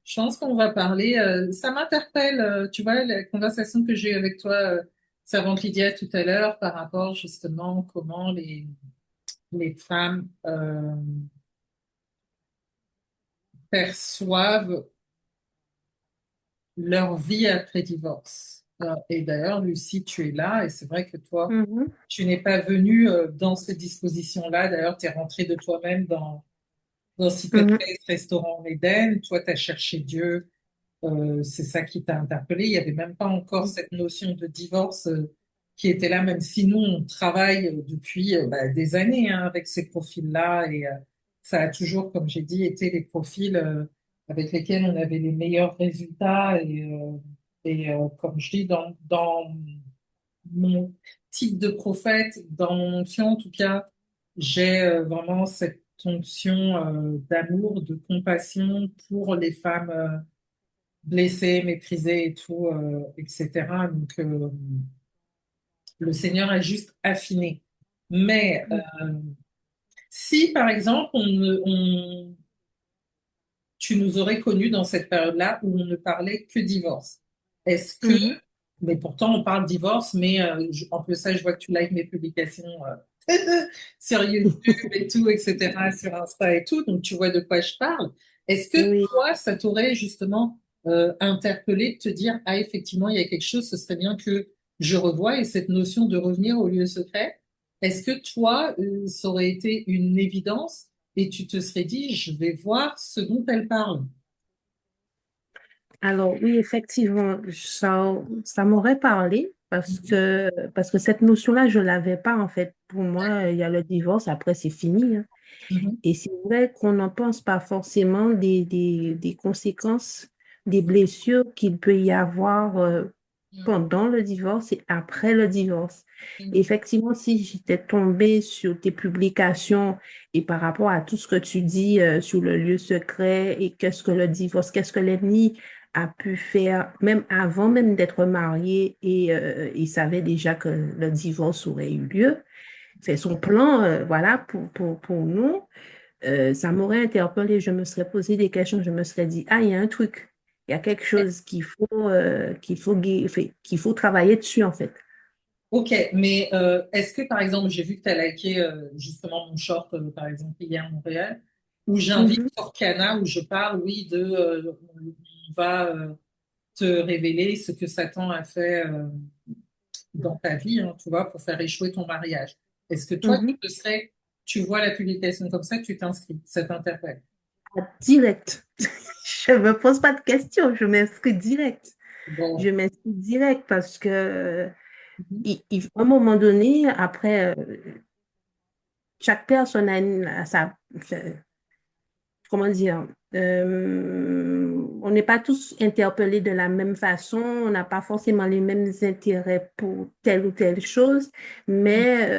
je pense qu'on va parler. Ça m'interpelle, tu vois, la conversation que j'ai eue avec toi, Servante Lydia, tout à l'heure, par rapport justement comment les femmes perçoivent leur vie après divorce. Et d'ailleurs, Lucie, tu es là, et c'est vrai que toi, Mhm, tu n'es pas venue dans ces dispositions-là. D'ailleurs, tu es rentrée de toi-même dans mhm, Cicatrice, Restaurant en Éden. Toi, tu as cherché Dieu. C'est ça qui t'a interpellé. Il n'y avait même pas encore cette notion de divorce qui était là, même si nous, on travaille depuis des années hein, avec ces profils-là. Et ça a toujours, comme j'ai dit, été les profils avec lesquels on avait les meilleurs résultats. Et comme je dis, dans mon type de prophète, dans mon onction en tout cas, j'ai vraiment cette onction d'amour, de compassion pour les femmes blessé, méprisé et tout, etc. Donc, le Seigneur a juste affiné. Mais si, par exemple, tu nous aurais connus dans cette période-là où on ne parlait que divorce, est-ce que, mhm. mais pourtant on parle divorce, mais en plus ça, je vois que tu likes mes publications sur YouTube et tout, etc., sur Insta et tout, donc tu vois de quoi je parle. Est-ce que Oui. toi, ça t'aurait justement interpellé de te dire, ah, effectivement, il y a quelque chose, ce serait bien que je revoie, et cette notion de revenir au lieu secret, est-ce que toi, ça aurait été une évidence et tu te serais dit, je vais voir ce dont elle parle? Alors oui, effectivement, ça m'aurait parlé parce que cette notion-là, je l'avais pas en fait. Pour moi, il y a le divorce, après c'est fini, hein. Mhm. Et c'est vrai qu'on n'en pense pas forcément des conséquences, des blessures qu'il peut y avoir pendant le divorce et après le divorce. Mhm. Effectivement, si j'étais tombée sur tes publications et par rapport à tout ce que tu dis sur le lieu secret et qu'est-ce que le divorce, qu'est-ce que l'ennemi a pu faire, même avant même d'être marié et il savait déjà que le divorce aurait eu lieu, fait son plan, voilà, pour nous. Ça m'aurait interpellée, je me serais posé des questions, je me serais dit, ah, il y a un truc, il y a quelque chose qu'il faut travailler dessus, en fait. Ok, mais est-ce que par exemple, j'ai vu que tu as liké justement mon short, par exemple, hier à Montréal, où j'invite Mhm, Forcana, où je parle, oui, on va te révéler ce que Satan a fait dans ta vie, hein, tu vois, pour faire échouer ton mariage. Est-ce que toi, mhm. tu vois la publication comme ça, tu t'inscris, ça t'interpelle? Direct. Je me pose pas de questions, je m'inscris direct. Je Bon. m'inscris direct parce que, Mhm. à un moment donné, après, chaque personne a sa, comment dire, on n'est pas tous interpellés de la même façon, on n'a pas forcément les mêmes intérêts pour telle ou telle chose, mais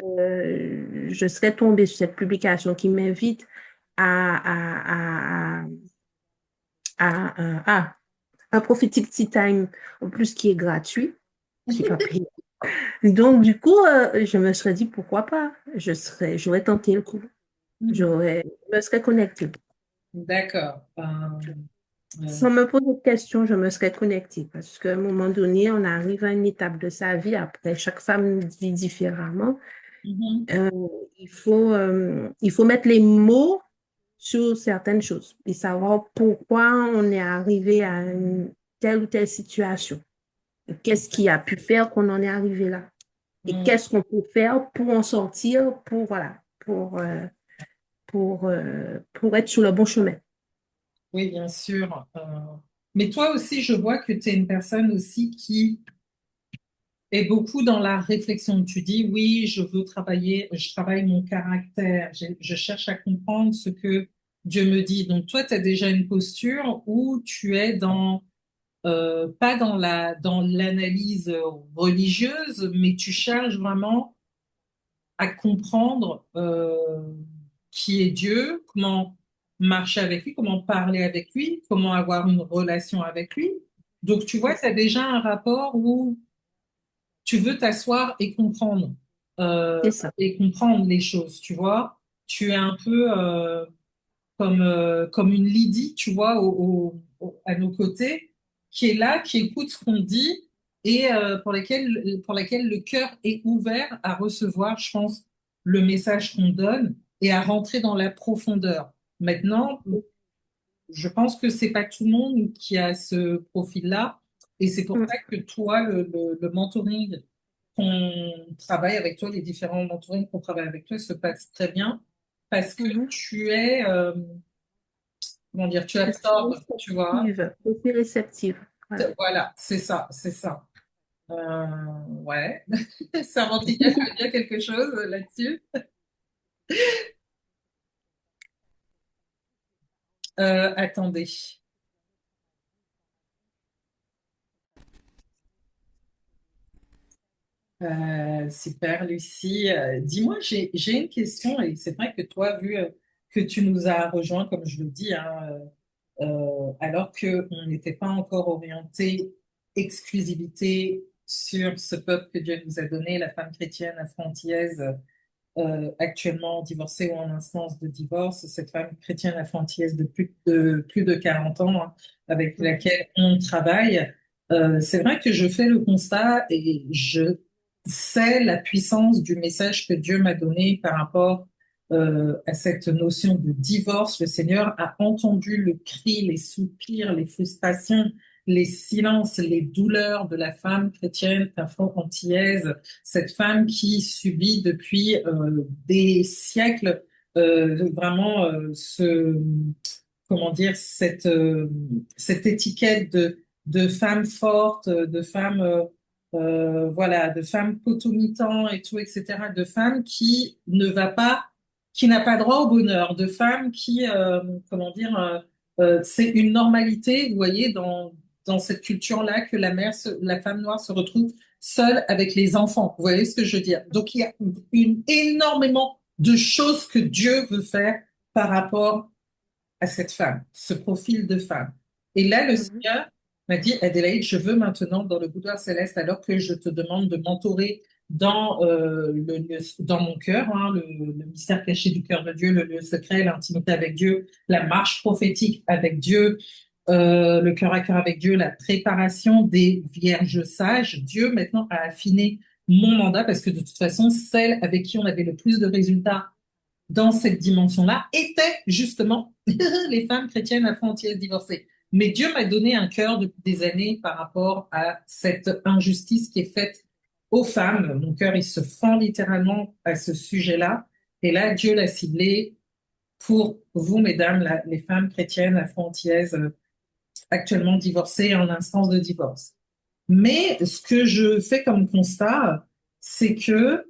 je serais tombée sur cette publication qui m'invite à, à, à un Prophetic Tea Time, en plus qui est gratuit, qui n'est pas payé. Donc, du coup, je me serais dit, pourquoi pas? J'aurais tenté le coup. Mhm. Je me serais connectée. D'accord. Euh, Sans me poser de questions, je me serais connectée parce qu'à un moment donné, on arrive à une étape de sa vie. Après, chaque femme vit différemment. mhm. Euh, il faut mettre les mots sur certaines choses et savoir pourquoi on est arrivé à une telle ou telle situation. Qu'est-ce qui a pu faire qu'on en est arrivé là? Et Mhm. qu'est-ce qu'on peut faire pour en sortir, voilà, pour être sur le bon chemin. Oui, bien sûr. Mais toi aussi, je vois que tu es une personne aussi qui est beaucoup dans la réflexion. Tu dis, oui, je veux travailler, je travaille mon caractère, je cherche à comprendre ce que Dieu me dit. Donc toi, tu as déjà une posture où tu es pas dans l'analyse religieuse, mais tu cherches vraiment à comprendre qui est Dieu, comment marcher avec lui, comment parler avec lui, comment avoir une relation avec lui. Donc, tu vois, tu as déjà un rapport où tu veux t'asseoir C'est ça. et comprendre les choses, tu vois. Tu es un peu comme une Lydie, tu vois, à nos côtés, qui est là, qui écoute ce qu'on dit et pour laquelle le cœur est ouvert à recevoir, je pense, le message qu'on donne et à rentrer dans la profondeur. Maintenant, je pense que c'est pas tout le monde qui a ce profil-là, et c'est pour ça que toi, le mentoring qu'on travaille avec toi, les différents mentorings qu'on travaille avec toi se passent très bien parce que Mhm. tu es, comment dire, tu Je suis absorbes, tu vois. réceptive. Je suis réceptive. Voilà. Voilà, c'est ça, c'est ça. Ouais, Savantinia, tu veux dire quelque chose là-dessus? Attendez. Super, Lucie. Dis-moi, j'ai une question et c'est vrai que toi, vu que tu nous as rejoints, comme je le dis, hein, alors qu'on n'était pas encore orienté exclusivité sur ce peuple que Dieu nous a donné, la femme chrétienne afro-antillaise, actuellement divorcée ou en instance de divorce, cette femme chrétienne afro-antillaise de plus de 40 ans, hein, avec laquelle on travaille. C'est vrai que je fais le constat et je sais la puissance du message que Dieu m'a donné par rapport à cette notion de divorce. Le Seigneur a entendu le cri, les soupirs, les frustrations, les silences, les douleurs de la femme chrétienne afro-antillaise, cette femme qui subit depuis des siècles vraiment comment dire, cette étiquette de femme forte, de femme, voilà, de femme potomitan et tout, etc., de femme qui ne va pas, qui n'a pas droit au bonheur, de femme qui, comment dire, c'est une normalité, vous voyez, dans cette culture-là, que la femme noire se retrouve seule avec les enfants. Vous voyez ce que je veux dire? Donc, il y a énormément de choses que Dieu veut faire par rapport à cette femme, ce profil de femme. Et là, le Mhm. Seigneur m'a dit, Adélaïde, je veux maintenant dans le boudoir céleste, alors que je te demande de m'entourer dans mon cœur, hein, le mystère caché du cœur de Dieu, le lieu secret, l'intimité avec Dieu, la marche prophétique avec Dieu, le cœur à cœur avec Dieu, la préparation des vierges sages. Dieu maintenant a affiné mon mandat parce que de toute façon, celle avec qui on avait le plus de résultats dans cette dimension-là étaient justement les femmes chrétiennes afro-antillaises divorcées. Mais Dieu m'a donné un cœur depuis des années par rapport à cette injustice qui est faite aux femmes. Mon cœur, il se fend littéralement à ce sujet-là. Et là, Dieu l'a ciblé pour vous, mesdames, les femmes chrétiennes afro-antillaises actuellement divorcées en instance de divorce. Mais ce que je fais comme constat, c'est que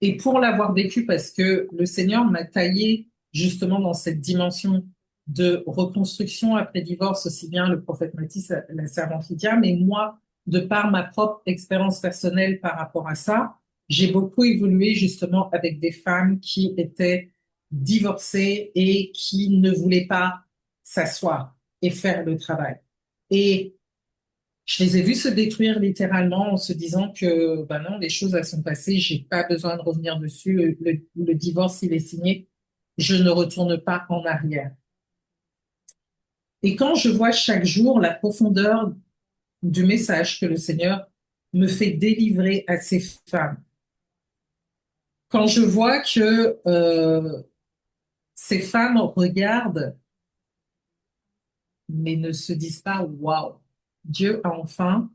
et pour l'avoir vécu, parce que le Seigneur m'a taillé justement dans cette dimension de reconstruction après divorce, aussi bien le prophète Mathis, la servante Lydia, mais moi, de par ma propre expérience personnelle par rapport à ça, j'ai beaucoup évolué justement avec des femmes qui étaient divorcées et qui ne voulaient pas s'asseoir et faire le travail. Et je les ai vus se détruire littéralement en se disant que, ben non, les choses, elles sont passées, j'ai pas besoin de revenir dessus. Le divorce, il est signé. Je ne retourne pas en arrière. Et quand je vois chaque jour la profondeur du message que le Seigneur me fait délivrer à ces femmes, quand je vois que ces femmes regardent, mais ne se disent pas, waouh, Dieu a enfin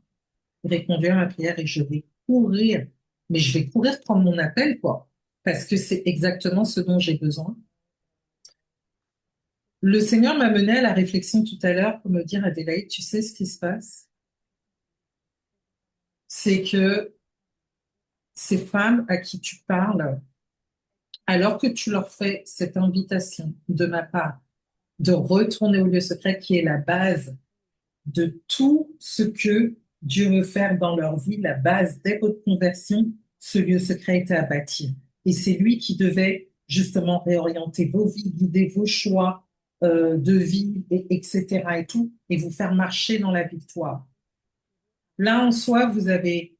répondu à ma prière et je vais courir. Mais je vais courir prendre mon appel, quoi. Parce que c'est exactement ce dont j'ai besoin. Le Seigneur m'a mené à la réflexion tout à l'heure pour me dire, Adélaïde, tu sais ce qui se passe? C'est que ces femmes à qui tu parles, alors que tu leur fais cette invitation de ma part de retourner au lieu secret qui est la base de tout ce que Dieu veut faire dans leur vie, la base dès votre conversion, ce lieu secret était à bâtir. Et c'est lui qui devait justement réorienter vos vies, guider vos choix de vie, etc. et tout, et vous faire marcher dans la victoire. Là, en soi, vous avez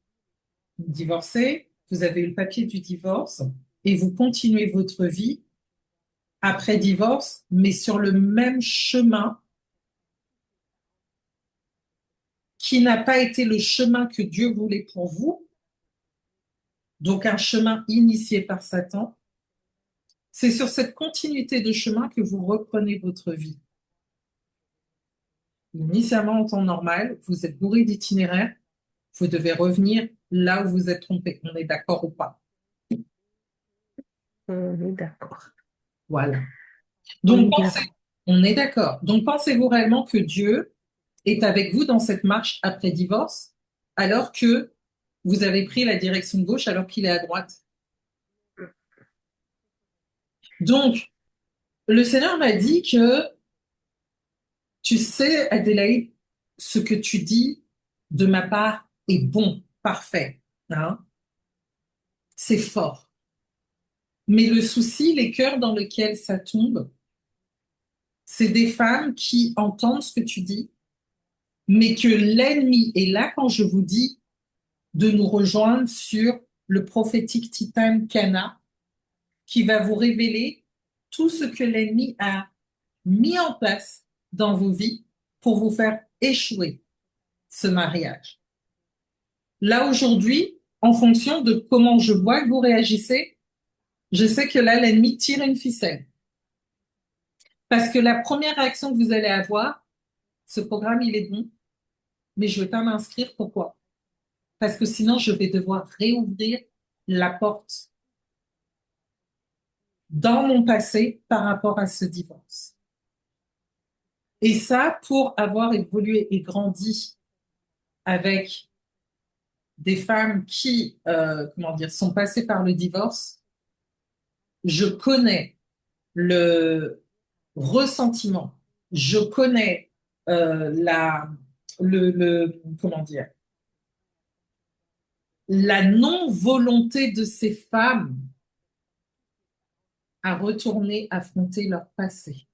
divorcé, vous avez eu le papier du divorce, et vous continuez votre vie après divorce, mais sur le même chemin qui n'a pas été le chemin que Dieu voulait pour vous, donc un chemin initié par Satan, c'est sur cette continuité de chemin que vous reprenez votre vie. Initialement, en temps normal, vous êtes bourré d'itinéraires, vous devez revenir là où vous êtes trompé. On est d'accord ou pas? On est d'accord. Voilà. On Donc, est d'accord. on est d'accord. Donc, pensez-vous réellement que Dieu est avec vous dans cette marche après divorce, alors que vous avez pris la direction gauche alors qu'il est à droite? Donc, le Seigneur m'a dit que, tu sais, Adélaïde, ce que tu dis de ma part est bon, parfait, hein, c'est fort. Mais le souci, les cœurs dans lesquels ça tombe, c'est des femmes qui entendent ce que tu dis, mais que l'ennemi est là quand je vous dis de nous rejoindre sur le prophétique Titan Cana, qui va vous révéler tout ce que l'ennemi a mis en place dans vos vies pour vous faire échouer ce mariage. Là, aujourd'hui, en fonction de comment je vois que vous réagissez, je sais que là, l'ennemi tire une ficelle. Parce que la première réaction que vous allez avoir, ce programme, il est bon, mais je ne vais pas m'inscrire. Pourquoi? Parce que sinon, je vais devoir réouvrir la porte dans mon passé par rapport à ce divorce. Et ça, pour avoir évolué et grandi avec des femmes qui, comment dire, sont passées par le divorce, je connais le ressentiment, je connais comment dire, la non-volonté de ces femmes à retourner affronter leur passé.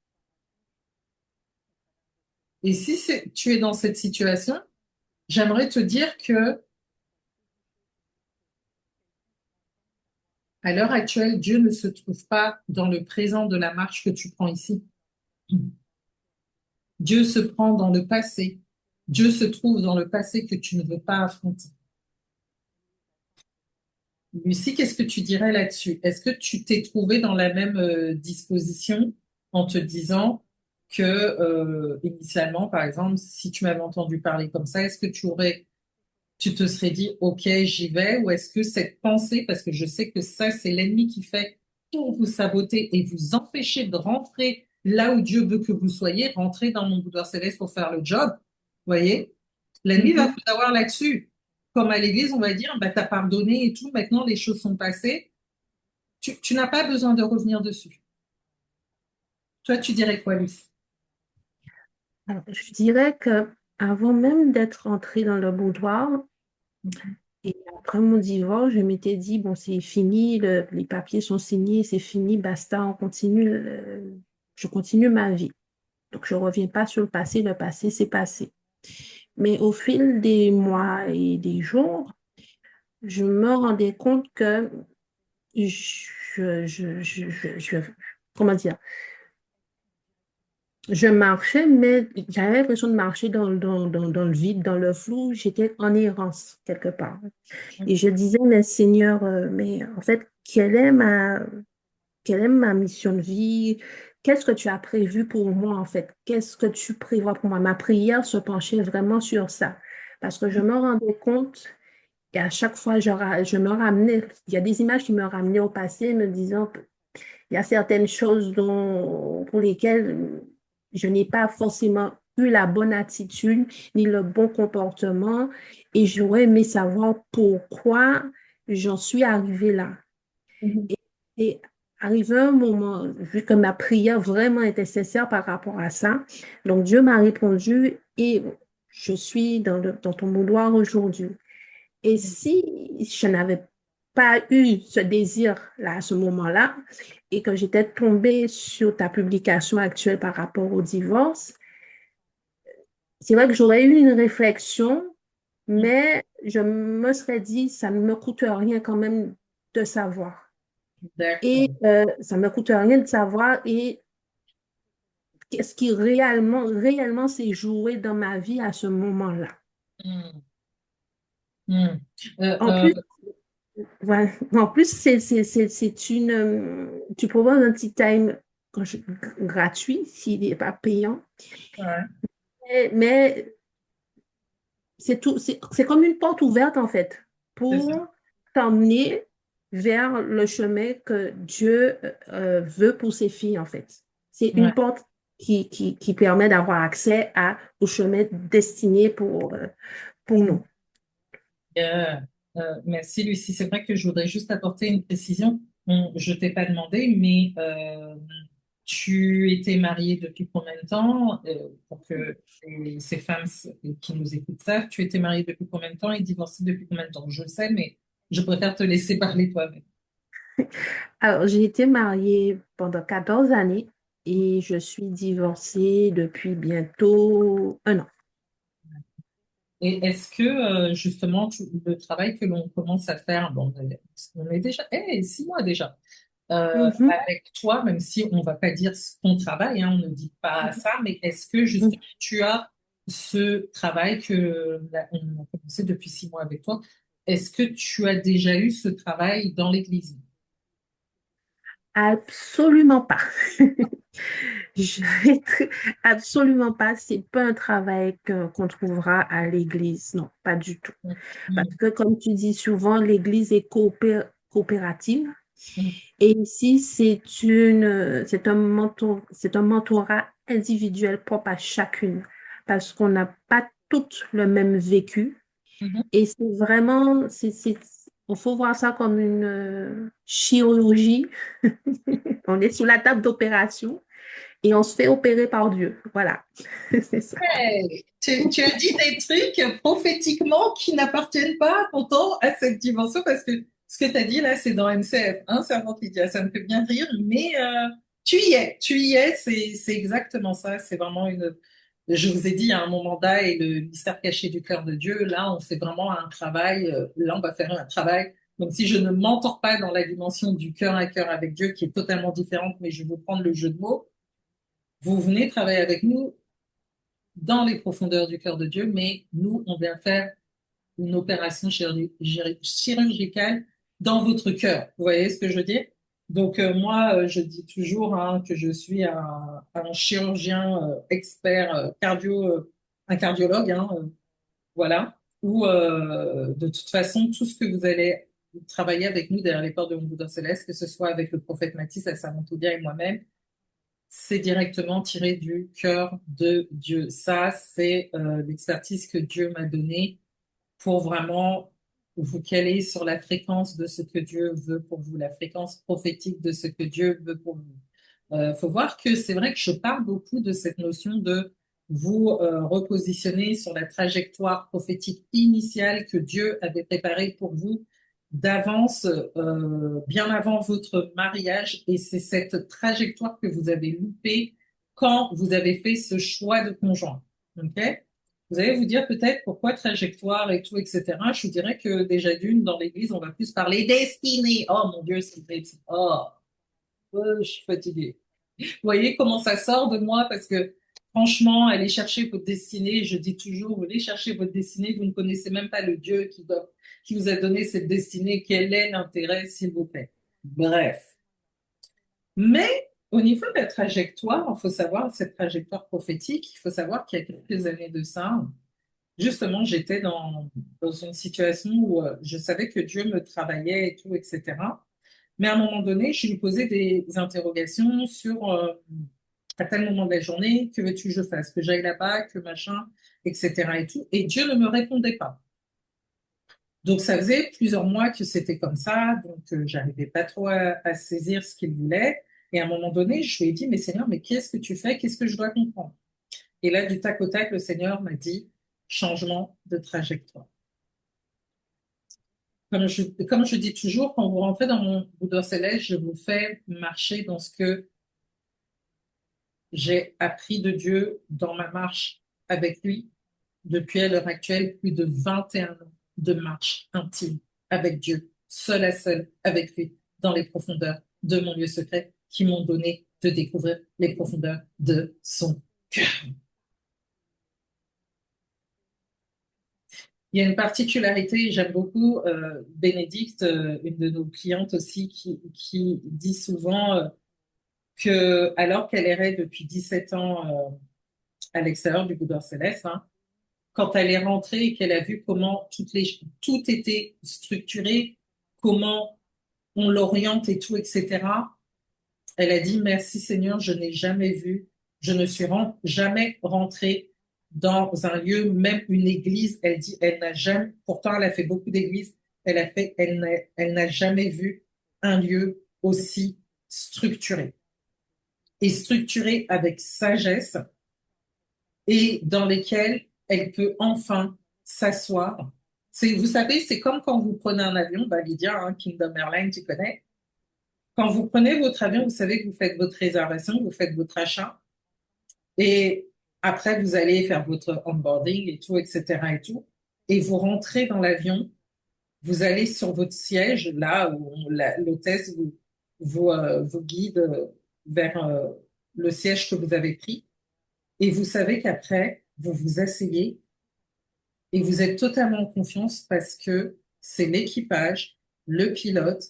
Et si tu es dans cette situation, j'aimerais te dire que à l'heure actuelle, Dieu ne se trouve pas dans le présent de la marche que tu prends ici. Dieu se prend dans le passé. Dieu se trouve dans le passé que tu ne veux pas affronter. Lucie, qu'est-ce que tu dirais là-dessus? Est-ce que tu t'es trouvé dans la même disposition en te disant que, initialement, par exemple, si tu m'avais entendu parler comme ça, est-ce que tu te serais dit, OK, j'y vais, ou est-ce que cette pensée, parce que je sais que ça, c'est l'ennemi qui fait pour vous saboter et vous empêcher de rentrer là où Dieu veut que vous soyez, rentrer dans mon boudoir céleste pour faire le job, vous voyez? L'ennemi va Mhm. vous avoir là-dessus. Comme à l'église, on va dire, bah, t'as pardonné et tout, maintenant les choses sont passées. Tu n'as pas besoin de revenir dessus. Toi, tu dirais quoi, Lucie? Alors, je dirais que avant même d'être entrée dans le boudoir, et après mon divorce, je m'étais dit, bon, c'est fini, les papiers sont signés, c'est fini, basta, on continue, je continue ma vie. Donc, je ne reviens pas sur le passé, c'est passé. Mais au fil des mois et des jours, je me rendais compte que comment dire, je marchais, mais j'avais l'impression de marcher dans le vide, dans le flou. J'étais en errance quelque part. Et je disais, mais Seigneur, mais en fait, quelle est ma mission de vie? Qu'est-ce que tu as prévu pour moi, en fait? Qu'est-ce que tu prévois pour moi? Ma prière se penchait vraiment sur ça. Parce que je me rendais compte, et à chaque fois, je me ramenais, il y a des images qui me ramenaient au passé, me disant, il y a certaines choses pour lesquelles je n'ai pas forcément eu la bonne attitude ni le bon comportement et j'aurais aimé savoir pourquoi j'en suis arrivée là. Mhm. Et arrivé un moment, vu que ma prière vraiment était sincère par rapport à ça, donc Dieu m'a répondu et je suis dans ton boudoir aujourd'hui. Et si je n'avais pas eu ce désir-là à ce moment-là et que j'étais tombée sur ta publication actuelle par rapport au divorce, c'est vrai que j'aurais eu une réflexion, mais je me serais dit, ça ne me coûte rien quand même de savoir. Et D'accord. ça ne me coûte rien de savoir et qu'est-ce qui réellement s'est joué dans ma vie à ce moment-là. Hmm. Hmm. Euh, En euh, plus, voilà. En plus, c'est une, tu proposes un petit time gratuit s'il n'est pas payant. ouais, Mais c'est tout, c'est comme une porte ouverte en fait c'est ça. pour t'emmener vers le chemin que Dieu veut pour ses filles en fait. C'est une Ouais. porte qui permet d'avoir accès au chemin destiné pour nous. Euh, Merci Lucie. C'est vrai que je voudrais juste apporter une précision. Je t'ai pas demandé, mais tu étais mariée depuis combien de temps? Pour que ces femmes qui nous écoutent savent, tu étais mariée depuis combien de temps et divorcée depuis combien de temps? Je le sais, mais je préfère te laisser parler toi-même. Alors, j'ai été mariée pendant 14 années et je suis divorcée depuis bientôt un an. Et est-ce que justement le travail que l'on commence à faire, bon, on est déjà, 6 mois déjà. Mhm, Avec toi, même si on va pas dire ton travail, hein, on ne dit pas ça, mais est-ce que mhm. justement tu as ce travail on a commencé depuis 6 mois avec toi, est-ce que tu as déjà eu ce travail dans l'Église? Absolument pas. Je vais absolument pas. C'est pas un travail qu'on trouvera à l'église. Non, pas du tout. Parce Mm, que, comme tu dis souvent, l'église est coopérative. mm, Et ici, c'est un mentorat individuel propre à chacune. Parce qu'on n'a pas toutes le même vécu. mhm. Et c'est vraiment, il faut voir ça comme une chirurgie. On est sur la table d'opération et on se fait opérer par Dieu. Voilà, c'est ça. Hey, tu as dit des trucs prophétiquement qui n'appartiennent pas pourtant à cette dimension parce que ce que tu as dit là, c'est dans MCF, hein, Servante Lydia, ça me fait bien rire, mais tu y es, c'est exactement ça, c'est vraiment une. Je vous ai dit, il y a un mon mandat et le mystère caché du cœur de Dieu, là, on fait vraiment un travail, là, on va faire un travail, même si je ne m'entends pas dans la dimension du cœur à cœur avec Dieu qui est totalement différente, mais je vais vous prendre le jeu de mots. Vous venez travailler avec nous dans les profondeurs du cœur de Dieu, mais nous, on vient faire une opération chirurgicale dans votre cœur. Vous voyez ce que je veux dire? Donc, moi, je dis toujours hein, que je suis un chirurgien expert un cardiologue, hein, voilà, où de toute façon, tout ce que vous allez travailler avec nous derrière les portes de mon Bouddha céleste, que ce soit avec le prophète Mathis, Assamontoudia et moi-même, c'est directement tiré du cœur de Dieu. Ça, c'est l'expertise que Dieu m'a donnée pour vraiment vous caler sur la fréquence de ce que Dieu veut pour vous, la fréquence prophétique de ce que Dieu veut pour vous. Faut voir que c'est vrai que je parle beaucoup de cette notion de vous repositionner sur la trajectoire prophétique initiale que Dieu avait préparée pour vous d'avance, bien avant votre mariage. Et c'est cette trajectoire que vous avez loupée quand vous avez fait ce choix de conjoint. OK? Vous allez vous dire peut-être pourquoi trajectoire et tout, etc. Je vous dirais que déjà d'une, dans l'Église, on va plus parler destinée. Oh mon Dieu, c'est terrible. Oh, je suis fatiguée. Vous voyez comment ça sort de moi parce que franchement, allez chercher votre destinée. Je dis toujours, allez chercher votre destinée. Vous ne connaissez même pas le Dieu qui vous a donné cette destinée. Quel est l'intérêt, s'il vous plaît? Bref. Mais au niveau de la trajectoire, il faut savoir, cette trajectoire prophétique, il faut savoir qu'il y a quelques années de ça, justement, j'étais dans une situation où je savais que Dieu me travaillait et tout, etc. Mais à un moment donné, je lui posais des interrogations sur à tel moment de la journée, que veux-tu que je fasse? Que j'aille là-bas, que machin, etc. et tout. Et Dieu ne me répondait pas. Donc ça faisait plusieurs mois que c'était comme ça, donc j'arrivais pas trop à saisir ce qu'il voulait. Et à un moment donné, je lui ai dit, mais Seigneur, mais qu'est-ce que tu fais? Qu'est-ce que je dois comprendre? Et là, du tac au tac, le Seigneur m'a dit, changement de trajectoire. Comme je dis toujours, quand vous rentrez dans mon bouddha céleste, je vous fais marcher dans ce que j'ai appris de Dieu dans ma marche avec lui depuis à l'heure actuelle plus de 21 ans de marche intime avec Dieu, seul à seul avec lui, dans les profondeurs de mon lieu secret, qui m'ont donné de découvrir les profondeurs de son cœur. Il y a une particularité, j'aime beaucoup Bénédicte, une de nos clientes aussi, qui dit souvent que alors qu'elle errait depuis 17 ans à l'extérieur du boudoir céleste, hein, quand elle est rentrée et qu'elle a vu comment tout était structuré, comment on l'oriente et tout, etc., elle a dit, merci Seigneur, je n'ai jamais vu, je ne suis jamais rentrée dans un lieu, même une église. Elle dit, elle n'a jamais, pourtant elle a fait beaucoup d'églises, elle n'a jamais vu un lieu aussi structuré et structuré avec sagesse et dans lesquels elle peut enfin s'asseoir. Vous savez, c'est comme quand vous prenez un avion, bah Lydia, hein, Kingdom Airlines, tu connais. Quand vous prenez votre avion, vous savez que vous faites votre réservation, vous faites votre achat, et après vous allez faire votre onboarding et tout, etc. et tout, et vous rentrez dans l'avion, vous allez sur votre siège, là où l'hôtesse vous guide vers le siège que vous avez pris, et vous savez qu'après, vous vous asseyez et vous êtes totalement en confiance parce que c'est l'équipage, le pilote,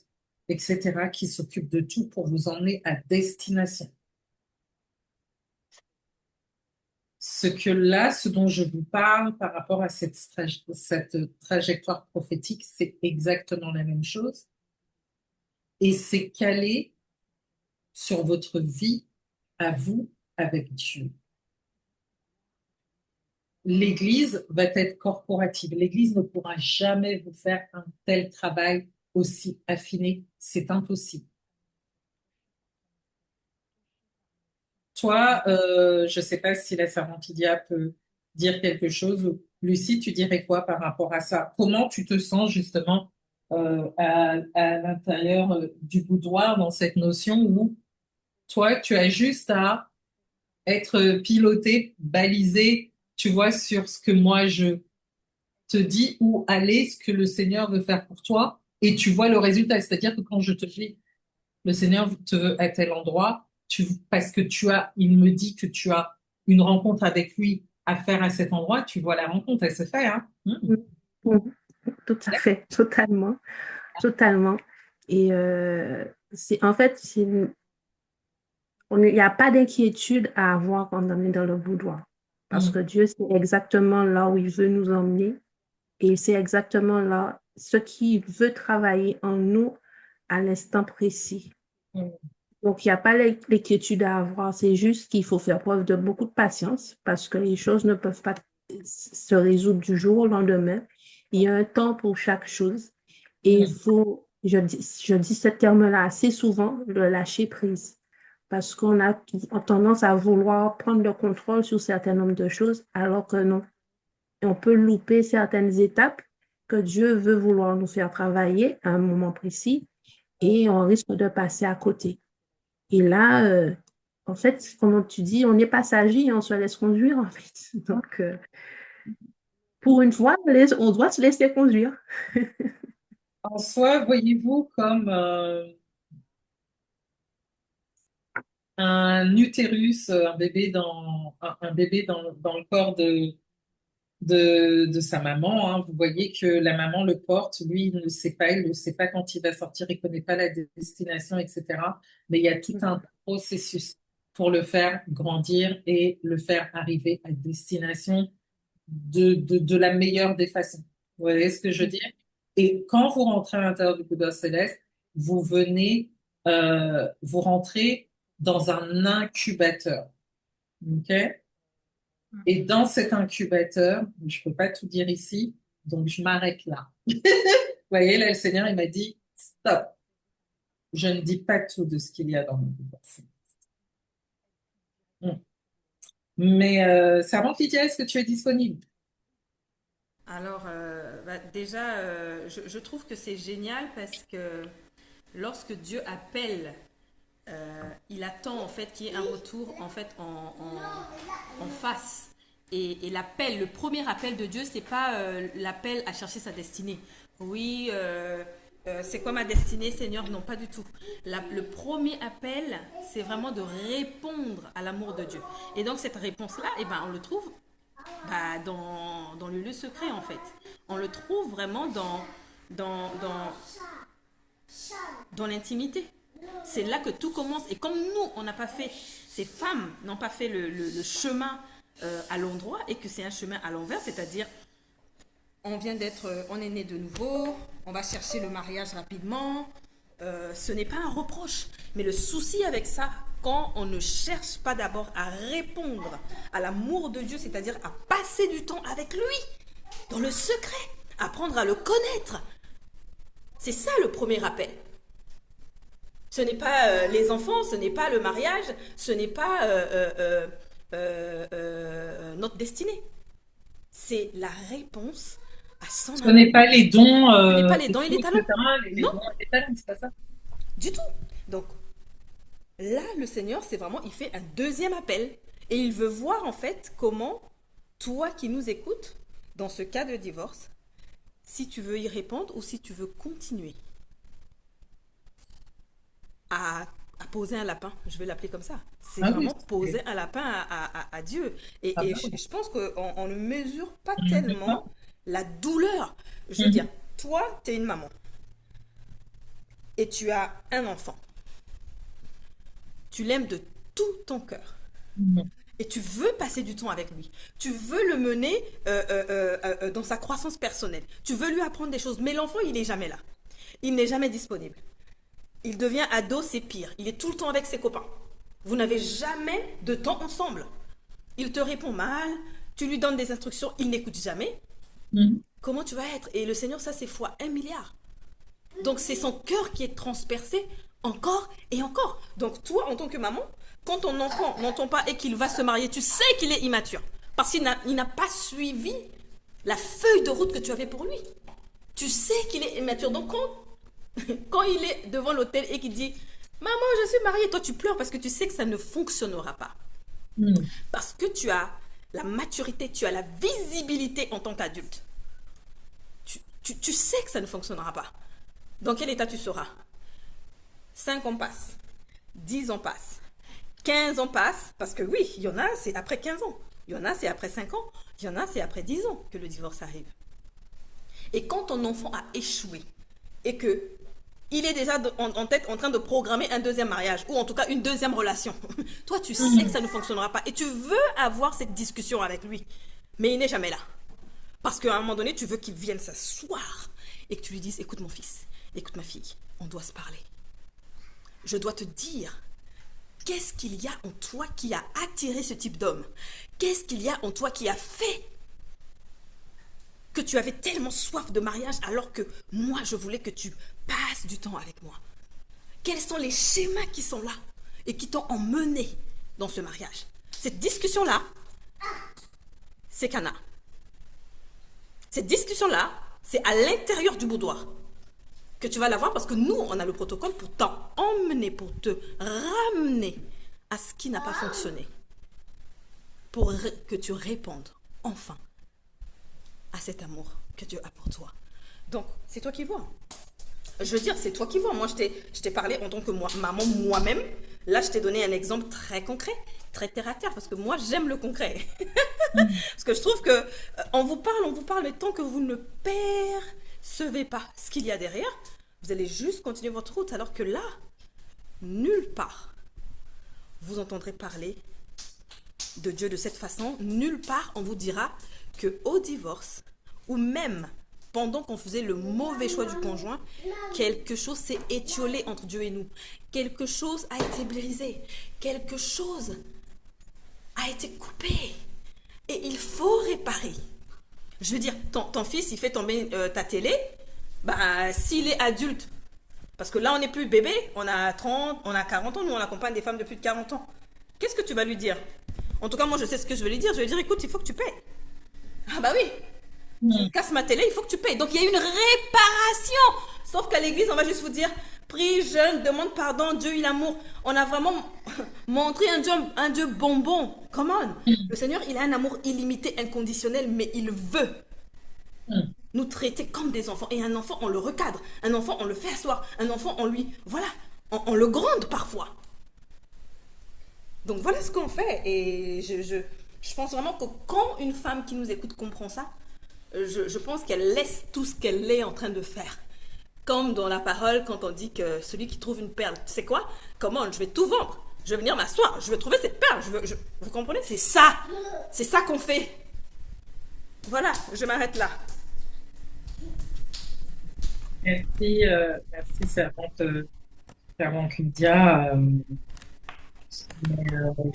etc., qui s'occupe de tout pour vous emmener à destination. Ce dont je vous parle par rapport à cette trajectoire prophétique, c'est exactement la même chose. Et c'est calé sur votre vie à vous avec Dieu. L'Église va être corporative. L'Église ne pourra jamais vous faire un tel travail aussi affiné. C'est impossible. Toi, je ne sais pas si la servante Lydia peut dire quelque chose. Lucie, tu dirais quoi par rapport à ça? Comment tu te sens justement à l'intérieur du boudoir dans cette notion où toi, tu as juste à être piloté, balisé, tu vois, sur ce que moi je te dis où aller, ce que le Seigneur veut faire pour toi, et tu vois le résultat. C'est-à-dire que quand je te dis, le Seigneur te veut à tel endroit, parce que il me dit que tu as une rencontre avec lui à faire à cet endroit, tu vois la rencontre, elle se fait, hein. Mm. Mm. Tout à fait, totalement, totalement. Et en fait, il n'y a pas d'inquiétude à avoir quand on est dans le boudoir. Parce Mm, que Dieu sait exactement là où il veut nous emmener et c'est exactement là ce qu'il veut travailler en nous à l'instant précis. mm, Donc, il n'y a pas l'inquiétude à avoir, c'est juste qu'il faut faire preuve de beaucoup de patience parce que les choses ne peuvent pas se résoudre du jour au lendemain. Il y a un temps pour chaque chose et il mm. faut, je dis ce terme-là assez souvent, le lâcher prise parce qu'on a tendance à vouloir prendre le contrôle sur certains nombres de choses alors que non. On peut louper certaines étapes que Dieu veut vouloir nous faire travailler à un moment précis et on risque de passer à côté. Et là, en fait, comme tu dis, on est passager et on se laisse conduire, en fait. Donc, pour une fois, on doit se laisser conduire. En soi, voyez-vous comme un utérus, un bébé dans le corps de sa maman, hein. Vous voyez que la maman le porte, lui, il ne sait pas, il ne sait pas quand il va sortir, il ne connaît pas la destination, etc. Mais il y a tout un processus pour le faire grandir et le faire arriver à destination de la meilleure des façons. Vous voyez ce que je veux dire? Et quand vous rentrez à l'intérieur du Bouddha céleste, vous rentrez dans un incubateur. OK? Et dans cet incubateur, je ne peux pas tout dire ici, donc je m'arrête là. Vous voyez, là, le Seigneur, il m'a dit, stop, je ne dis pas tout de ce qu'il y a dans mon Bouddha. Hmm. Mais Servante Lydia, est-ce que tu es disponible? Alors, déjà, je trouve que c'est génial parce que lorsque Dieu appelle, il attend en fait qu'il y ait un retour en fait en face. Et l'appel, le premier appel de Dieu, c'est pas l'appel à chercher sa destinée. Oui, c'est quoi ma destinée, Seigneur? Non, pas du tout. Le premier appel, c'est vraiment de répondre à l'amour de Dieu. Et donc cette réponse-là, eh ben, on le trouve dans le lieu secret en fait. On le trouve vraiment dans, dans, dans l'intimité. C'est là que tout commence. Et comme nous, on n'a pas fait, ces femmes n'ont pas fait le chemin à l'endroit et que c'est un chemin à l'envers, c'est-à-dire on est né de nouveau, on va chercher le mariage rapidement. Ce n'est pas un reproche, mais le souci avec ça, quand on ne cherche pas d'abord à répondre à l'amour de Dieu, c'est-à-dire à passer du temps avec lui, dans le secret, apprendre à le connaître. C'est ça le premier appel. Ce n'est pas les enfants, ce n'est pas le mariage, ce n'est pas notre destinée. C'est la réponse à son Ce amour. n'est pas les dons, Ce n'est pas les dons et les talents. les Non, dons et les talents, c'est pas ça. du tout. Donc là, le Seigneur, c'est vraiment, il fait un deuxième appel. Et il veut voir en fait comment, toi qui nous écoutes, dans ce cas de divorce, si tu veux y répondre ou si tu veux continuer à poser un lapin, je vais l'appeler comme ça. C'est Ah oui, vraiment poser un lapin à Dieu. Et, ah et bah je, oui. je pense qu'on ne mesure pas On ne mesure pas. tellement la douleur. Je veux dire, toi, tu es une maman et tu as un enfant. Tu l'aimes de tout ton cœur. Mhm. Et tu veux passer du temps avec lui. Tu veux le mener dans sa croissance personnelle. Tu veux lui apprendre des choses. Mais l'enfant, il n'est jamais là. Il n'est jamais disponible. Il devient ado, c'est pire. Il est tout le temps avec ses copains. Vous n'avez jamais de temps ensemble. Il te répond mal. Tu lui donnes des instructions. Il n'écoute jamais. Mhm. Comment tu vas être? Et le Seigneur, ça, c'est fois 1 milliard. Donc, c'est son cœur qui est transpercé encore et encore. Donc, toi, en tant que maman, quand ton enfant n'entend pas et qu'il va se marier, tu sais qu'il est immature. Parce qu'il n'a pas suivi la feuille de route que tu avais pour lui. Tu sais qu'il est immature. Donc, quand il est devant l'autel et qu'il dit « Maman, je suis mariée », toi, tu pleures parce que tu sais que ça ne fonctionnera pas. Mhm. Parce que tu as la maturité, tu as la visibilité en tant qu'adulte. Tu sais que ça ne fonctionnera pas. Dans quel état tu seras? 5 ans passent, 10 ans passent, 15 ans passent, parce que oui, il y en a, c'est après 15 ans. Il y en a, c'est après 5 ans. Il y en a, c'est après 10 ans que le divorce arrive. Et quand ton enfant a échoué et que il est déjà en tête en train de programmer un deuxième mariage ou en tout cas une deuxième relation, toi, tu sais que ça ne fonctionnera pas et tu veux avoir cette discussion avec lui, mais il n'est jamais là. Parce qu'à un moment donné, tu veux qu'il vienne s'asseoir et que tu lui dises « Écoute mon fils, écoute ma fille, on doit se parler. Je dois te dire, qu'est-ce qu'il y a en toi qui a attiré ce type d'homme? Qu'est-ce qu'il y a en toi qui a fait que tu avais tellement soif de mariage alors que moi, je voulais que tu passes du temps avec moi? Quels sont les schémas qui sont là et qui t'ont emmené dans ce mariage? Cette discussion-là, c'est Cana. Cette discussion-là, c'est à l'intérieur du boudoir que tu vas l'avoir parce que nous, on a le protocole pour t'emmener, pour te ramener à ce qui n'a pas fonctionné. Pour que tu répondes enfin à cet amour que Dieu a pour toi. Donc, c'est toi qui vois. Je veux dire, c'est toi qui vois. Moi, je t'ai parlé en tant que maman moi-même. Là, je t'ai donné un exemple très concret, très terre à terre, parce que moi, j'aime le concret. Parce que je trouve que on vous parle, mais tant que vous ne percevez pas ce qu'il y a derrière, vous allez juste continuer votre route, alors que là, nulle part, vous entendrez parler de Dieu de cette façon. Nulle part, on vous dira que au divorce, ou même pendant qu'on faisait le mauvais choix du conjoint, quelque chose s'est étiolé entre Dieu et nous. Quelque chose a été brisé. Quelque chose a été coupé. Et il faut réparer. Je veux dire, ton fils, il fait tomber ta télé. Bah, s'il est adulte, parce que là, on n'est plus bébé, on a 30, on a 40 ans, nous, on accompagne des femmes de plus de 40 ans. Qu'est-ce que tu vas lui dire? En tout cas, moi, je sais ce que je vais lui dire. Je vais lui dire, écoute, il faut que tu payes. Ah bah oui, tu casses ma télé, il faut que tu payes. Donc, il y a une réparation. Sauf qu'à l'église, on va juste vous dire, prie, jeûne, demande pardon, Dieu, il amour. On a vraiment montré un Dieu bonbon. Come on. Le Seigneur, il a un amour illimité, inconditionnel, mais il veut nous traiter comme des enfants. Et un enfant, on le recadre. Un enfant, on le fait asseoir. Un enfant, on lui, voilà, on le gronde parfois. Donc, voilà ce qu'on fait. Et je pense vraiment que quand une femme qui nous écoute comprend ça, je pense qu'elle laisse tout ce qu'elle est en train de faire. Comme dans la parole, quand on dit que celui qui trouve une perle, tu sais quoi? Comment? Je vais tout vendre. Je vais venir m'asseoir. Je vais trouver cette perle. Vous comprenez? C'est ça. C'est ça qu'on fait. Voilà, je m'arrête là. Merci, servante Lydia.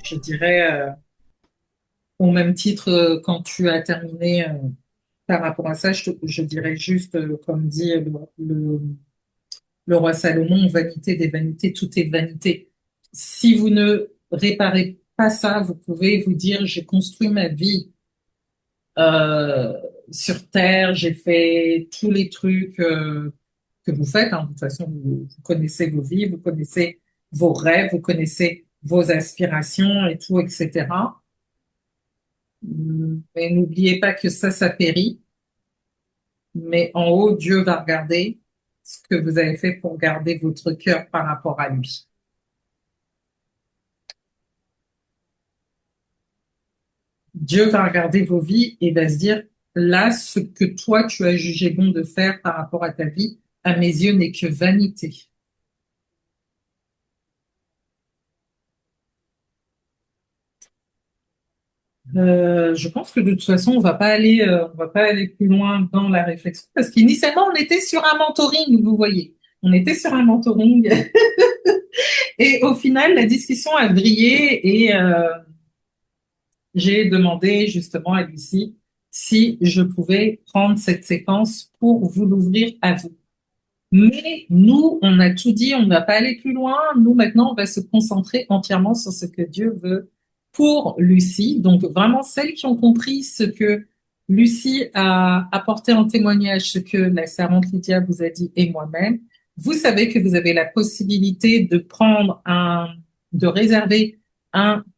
Je dirais, au même titre, quand tu as terminé par rapport à ça, je dirais juste, comme dit le roi Salomon, vanité des vanités, tout est vanité. Si vous ne réparez pas ça, vous pouvez vous dire, j'ai construit ma vie euh, sur Terre, j'ai fait tous les trucs que vous faites. Hein. De toute façon, vous connaissez vos vies, vous connaissez vos rêves, vous connaissez vos aspirations et tout, etc. Mais n'oubliez pas que ça périt. Mais en haut, Dieu va regarder ce que vous avez fait pour garder votre cœur par rapport à lui. Dieu va regarder vos vies et va se dire, là, ce que toi, tu as jugé bon de faire par rapport à ta vie, à mes yeux, n'est que vanité. Je pense que de toute façon, on va pas aller plus loin dans la réflexion parce qu'initialement, on était sur un mentoring, vous voyez. On était sur un mentoring et au final, la discussion a vrillé et j'ai demandé justement à Lucie si je pouvais prendre cette séquence pour vous l'ouvrir à vous. Mais nous, on a tout dit, on ne va pas aller plus loin. Nous, maintenant, on va se concentrer entièrement sur ce que Dieu veut pour Lucie. Donc, vraiment, celles qui ont compris ce que Lucie a apporté en témoignage, ce que la servante Lydia vous a dit et moi-même, vous savez que vous avez la possibilité de de réserver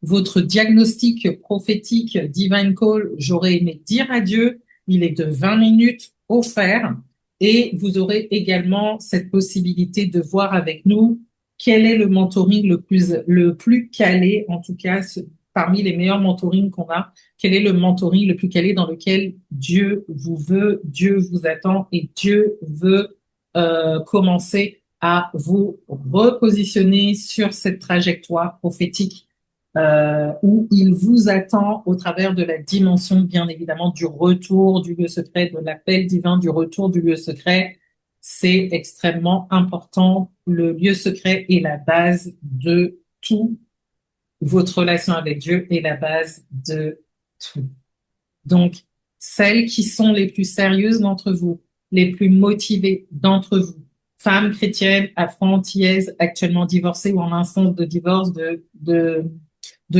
votre diagnostic prophétique Divine Call. J'aurais aimé dire à Dieu, il est de 20 minutes offert. Et vous aurez également cette possibilité de voir avec nous quel est le mentoring le plus calé, en tout cas parmi les meilleurs mentorings qu'on a, quel est le mentoring le plus calé dans lequel Dieu vous veut, Dieu vous attend et Dieu veut commencer à vous repositionner sur cette trajectoire prophétique où il vous attend au travers de la dimension, bien évidemment, du retour du lieu secret, de l'appel divin du retour du lieu secret. C'est extrêmement important. Le lieu secret est la base de tout. Votre relation avec Dieu est la base de tout. Donc, celles qui sont les plus sérieuses d'entre vous, les plus motivées d'entre vous, femmes chrétiennes, afro-antillaises, actuellement divorcées ou en instance de divorce de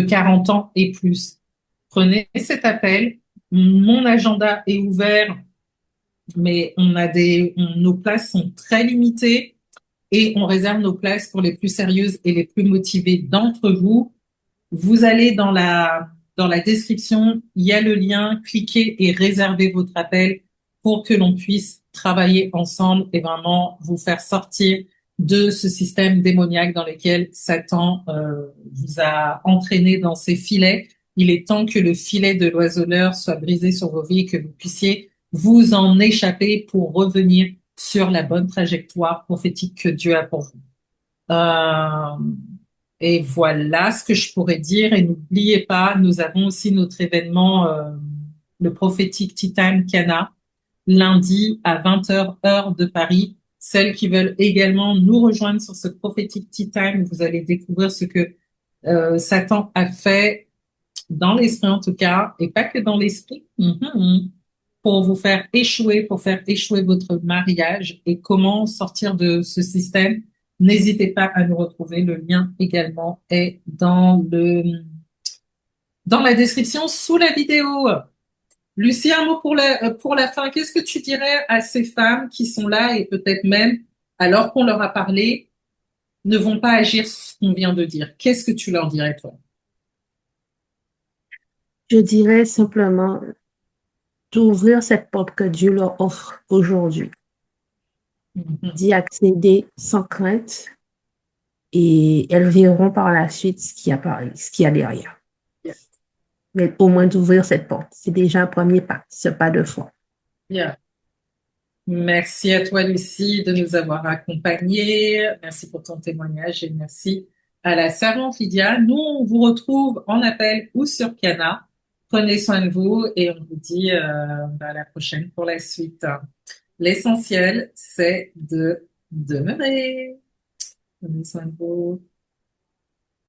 40 ans et plus. Prenez cet appel. Mon agenda est ouvert, mais nos places sont très limitées et on réserve nos places pour les plus sérieuses et les plus motivées d'entre vous. Vous allez dans la description, il y a le lien, cliquez et réservez votre appel pour que l'on puisse travailler ensemble et vraiment vous faire sortir de ce système démoniaque dans lequel Satan vous a entraîné dans ses filets. Il est temps que le filet de l'oiseleur soit brisé sur vos vies et que vous puissiez vous en échapper pour revenir sur la bonne trajectoire prophétique que Dieu a pour vous. Et voilà ce que je pourrais dire. Et n'oubliez pas, nous avons aussi notre événement, le prophétique Tea Time Cana, lundi à 20h heure de Paris. Celles qui veulent également nous rejoindre sur ce prophétique Tea Time, vous allez découvrir ce que Satan a fait dans l'esprit en tout cas, et pas que dans l'esprit, pour vous faire échouer, pour faire échouer votre mariage et comment sortir de ce système. N'hésitez pas à nous retrouver. Le lien également est dans la description sous la vidéo. Lucie, un mot pour la fin. Qu'est-ce que tu dirais à ces femmes qui sont là et peut-être même, alors qu'on leur a parlé, ne vont pas agir ce qu'on vient de dire? Qu'est-ce que tu leur dirais, toi? Je dirais simplement d'ouvrir cette porte que Dieu leur offre aujourd'hui, d'y accéder sans crainte et elles verront par la suite ce qu'il y a derrière. Mais au moins d'ouvrir cette porte, c'est déjà un premier pas, ce pas de foi. Yeah. Merci à toi, Lucie, de nous avoir accompagnés. Merci pour ton témoignage et merci à la servante Lydia. Nous, on vous retrouve en appel ou sur Piana. Prenez soin de vous et on vous dit à la prochaine pour la suite. L'essentiel, c'est de demeurer. Prenez soin de vous.